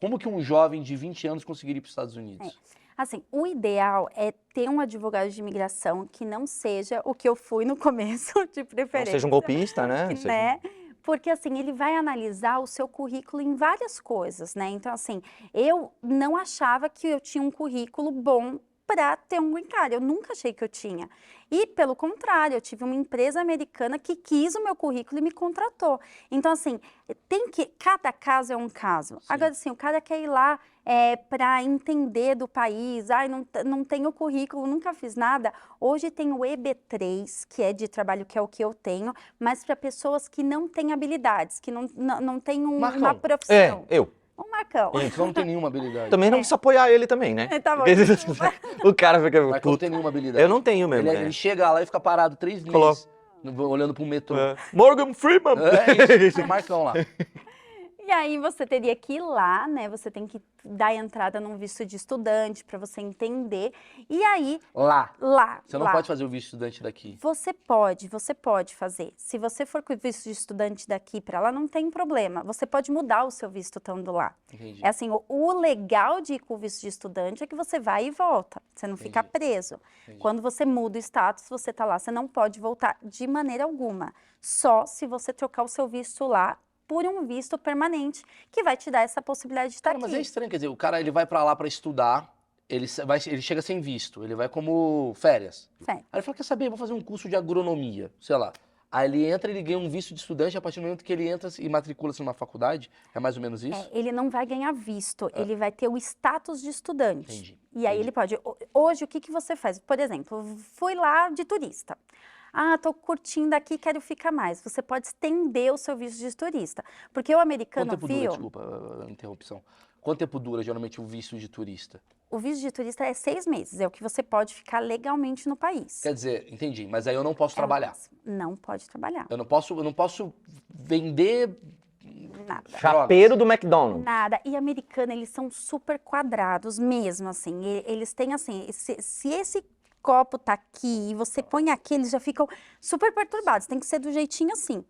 Como que um jovem de 20 anos conseguiria ir para os Estados Unidos? Assim, o ideal é ter um advogado de imigração que não seja o que eu fui no começo, de Não preferência. seja um golpista, né? Né? Porque assim, ele vai analisar o seu currículo em várias coisas, né? Então assim, eu não achava que eu tinha um currículo bom para ter um green card, eu nunca achei que eu tinha. E pelo contrário, eu tive uma empresa americana que quis o meu currículo e me contratou. Então assim, cada caso é um caso. Sim. Agora assim, o cara quer ir lá para entender do país, não tenho currículo, nunca fiz nada. Hoje tem o EB3, que é de trabalho, que é o que eu tenho, mas para pessoas que não têm habilidades, que não têm uma Marcão. profissão. Eu. Um Marcão. Então não tem nenhuma habilidade. Também não precisa apoiar ele também, né? Tá bom, Porque desculpa. o cara fica Marcão não puto. tem nenhuma habilidade. Eu não tenho mesmo. Ele chega lá e fica parado 3 meses, Coloca. olhando para um metrô. Morgan Freeman! É isso, o Marcão lá. E aí você teria que ir lá, né? Você tem que dar entrada num visto de estudante para você entender. E aí, Lá. Você não lá. pode fazer o visto estudante daqui. Você pode fazer. Se você for com o visto de estudante daqui para lá, não tem problema. Você pode mudar o seu visto estando lá. Entendi. É assim, o legal de ir com o visto de estudante é que você vai e volta. Você não fica preso. Entendi. Quando você muda o status, você tá lá, você não pode voltar de maneira alguma. Só se você trocar o seu visto lá por um visto permanente, que vai te dar essa possibilidade de estar Cara, mas é aqui. estranho, quer dizer, o cara ele vai pra lá pra estudar, ele chega sem visto, ele vai como férias. Sério. Aí ele fala, quer saber, vou fazer um curso de agronomia, sei lá. Aí ele entra, ele ganha um visto de estudante, a partir do momento que ele entra e matricula-se numa faculdade, é mais ou menos isso? Ele não vai ganhar visto, ele vai ter o status de estudante. Entendi, E aí ele pode... Hoje, o que você faz? Por exemplo, fui lá de turista. Ah, tô curtindo aqui, quero ficar mais. Você pode estender o seu visto de turista. Porque o americano Quanto tempo dura, viu... desculpa a interrupção. Quanto tempo dura, geralmente, o visto de turista? O visto de turista é 6 meses, é o que você pode ficar legalmente no país. Quer dizer, entendi, mas aí eu não posso trabalhar. Não pode trabalhar. Eu não posso vender Nada. Chapeiro do McDonald's. Nada. E americano, eles são super quadrados mesmo, assim. Eles têm, assim, se esse copo tá aqui e você põe aqui, eles já ficam super perturbados. Tem que ser do jeitinho assim.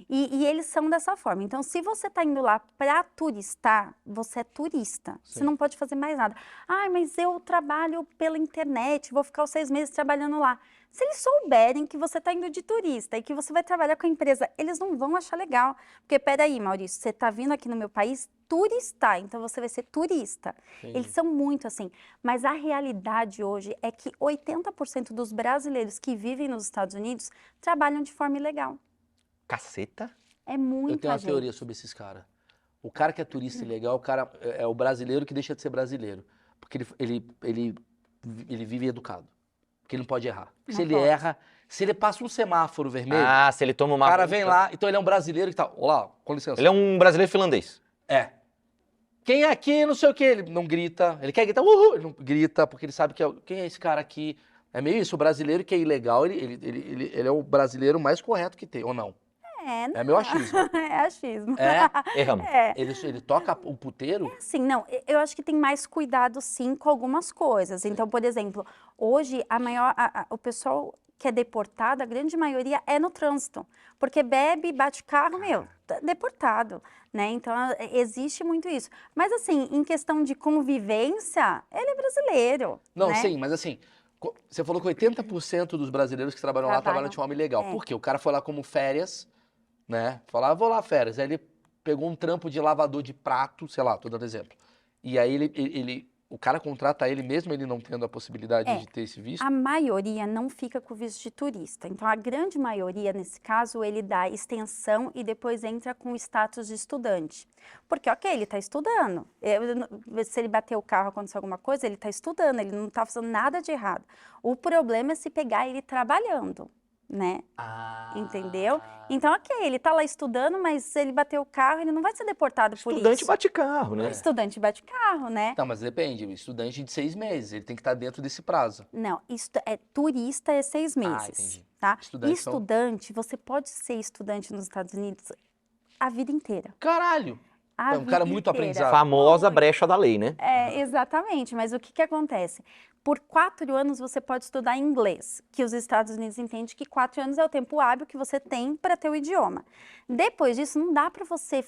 E eles são dessa forma. Então, se você tá indo lá pra turistar, você é turista. Sim. Você não pode fazer mais nada. Ai, mas eu trabalho pela internet, vou ficar os 6 meses trabalhando lá. Se eles souberem que você está indo de turista e que você vai trabalhar com a empresa, eles não vão achar legal. Porque, peraí, Maurício, você está vindo aqui no meu país turistar, então você vai ser turista. Entendi. Eles são muito assim. Mas a realidade hoje é que 80% dos brasileiros que vivem nos Estados Unidos trabalham de forma ilegal. Caceta. É muita Eu tenho uma gente. teoria sobre esses caras. O cara que é turista ilegal, o cara é o brasileiro que deixa de ser brasileiro. Porque ele vive educado. Porque ele não pode errar. Se ele pode. erra, se ele passa um semáforo vermelho, Ah, se ele toma o uma... cara vem lá, então ele é um brasileiro que tá... Olá, com licença. Ele é um brasileiro finlandês. É. Quem é aqui, não sei o quê, ele não grita. Ele quer gritar, uhul, ele não grita, porque ele sabe que quem é esse cara aqui. É meio isso, o brasileiro que é ilegal, ele é o brasileiro mais correto que tem, ou não? Não. É meu achismo. É achismo. É? Erramos. Ele toca o puteiro? Sim, não, eu acho que tem mais cuidado sim com algumas coisas. Então, por exemplo, hoje o pessoal que é deportado, a grande maioria é no trânsito, porque bebe, bate carro, tá deportado, né? Então, existe muito isso. Mas assim, em questão de convivência, ele é brasileiro, Não, né? sim, mas assim, você falou que 80% dos brasileiros que trabalham lá trabalham de forma ilegal. Por quê? O cara foi lá como férias, né? Falou, vou lá férias. Aí ele pegou um trampo de lavador de prato, sei lá, tô dando exemplo. E aí o cara contrata ele mesmo ele não tendo a possibilidade de ter esse visto? A maioria não fica com visto de turista. Então, a grande maioria, nesse caso, ele dá extensão e depois entra com o status de estudante. Porque, ok, ele está estudando. Se ele bater o carro, acontecer alguma coisa, ele está estudando, ele não está fazendo nada de errado. O problema é se pegar ele trabalhando, né? Entendeu? Então, ok, ele tá lá estudando, mas se ele bater o carro, ele não vai ser deportado por isso. Estudante bate carro, né? Estudante bate carro, né? Tá, mas depende, estudante de 6 meses, ele tem que estar dentro desse prazo. Não, turista é 6 meses, entendi. tá? Estudante Você pode ser estudante nos Estados Unidos a vida inteira. Caralho! É um cara muito aprendizado. Famosa brecha da lei, né? Exatamente, mas o que acontece? Por 4 anos você pode estudar inglês, que os Estados Unidos entendem que 4 anos é o tempo hábil que você tem para ter o idioma. Depois disso, não dá para você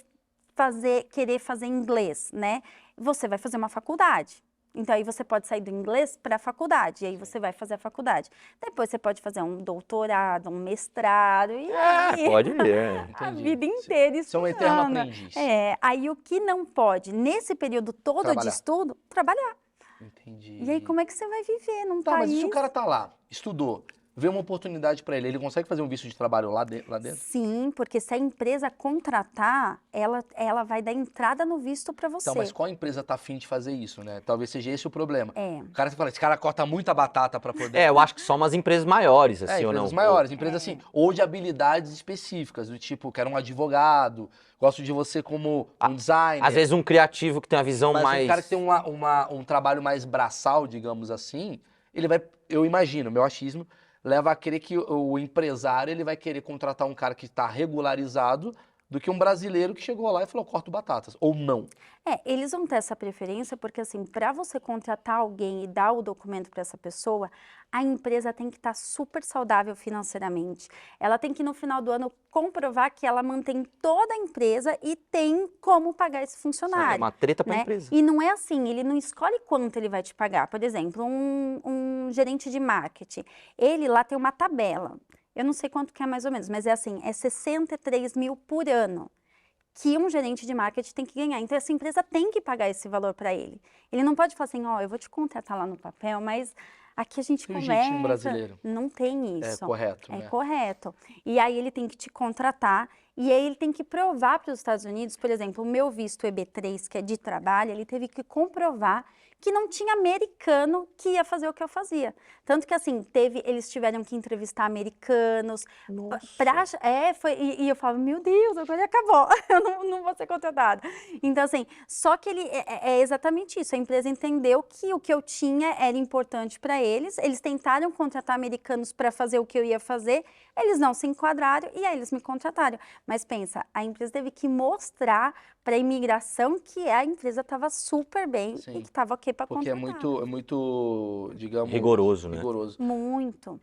querer fazer inglês, né? Você vai fazer uma faculdade. Então, aí você pode sair do inglês para a faculdade, e aí você vai fazer a faculdade. Depois você pode fazer um doutorado, um mestrado, e aí Pode ir. a Entendi. vida inteira Você é um eterno estudando. aprendiz. Aí o que não pode, nesse período todo de Trabalhar. estudo, trabalhar. Entendi. E aí, como é que você vai viver num Tá, país? mas se o cara tá lá, estudou, vê uma oportunidade pra ele consegue fazer um visto de trabalho lá dentro? Sim, porque se a empresa contratar, ela vai dar entrada no visto para você. Então, mas qual empresa tá afim de fazer isso, né? Talvez seja esse o problema. É. O cara fala, esse cara corta muita batata pra poder... Eu acho que só umas empresas maiores, assim, ou não? empresas maiores, empresas assim, ou de habilidades específicas, do tipo, quero um advogado, gosto de você como um designer. Às vezes um criativo que tem uma visão Mas mais... um cara que tem um trabalho mais braçal, digamos assim, ele vai, eu imagino, meu achismo, leva a crer que o empresário ele vai querer contratar um cara que está regularizado do que um brasileiro que chegou lá e falou, corto batatas, ou não. Eles vão ter essa preferência porque, assim, para você contratar alguém e dar o documento para essa pessoa, a empresa tem que estar super saudável financeiramente. Ela tem que, no final do ano, comprovar que ela mantém toda a empresa e tem como pagar esse funcionário. É uma treta pra né? empresa. E não é assim, ele não escolhe quanto ele vai te pagar. Por exemplo, um gerente de marketing, ele lá tem uma tabela. Eu não sei quanto que é mais ou menos, mas é assim, é 63 mil por ano que um gerente de marketing tem que ganhar. Então, essa empresa tem que pagar esse valor para ele. Ele não pode falar assim, eu vou te contratar lá no papel, mas aqui a gente Tem um conversa. jeitinho brasileiro. Não tem isso. É correto, É né? correto. E aí ele tem que te contratar, e aí ele tem que provar para os Estados Unidos, por exemplo, o meu visto EB3, que é de trabalho, ele teve que comprovar que não tinha americano que ia fazer o que eu fazia. Tanto que, assim, eles tiveram que entrevistar americanos. Nossa. E eu falava, meu Deus, agora acabou, eu não vou ser contratada. Então, assim, só que é exatamente isso. A empresa entendeu que o que eu tinha era importante para eles tentaram contratar americanos para fazer o que eu ia fazer, eles não se enquadraram e aí eles me contrataram. Mas pensa, a empresa teve que mostrar para a imigração que a empresa estava super bem Sim. e que estava ok para Porque contratar. é muito, digamos... Rigoroso, né? Rigoroso. Muito.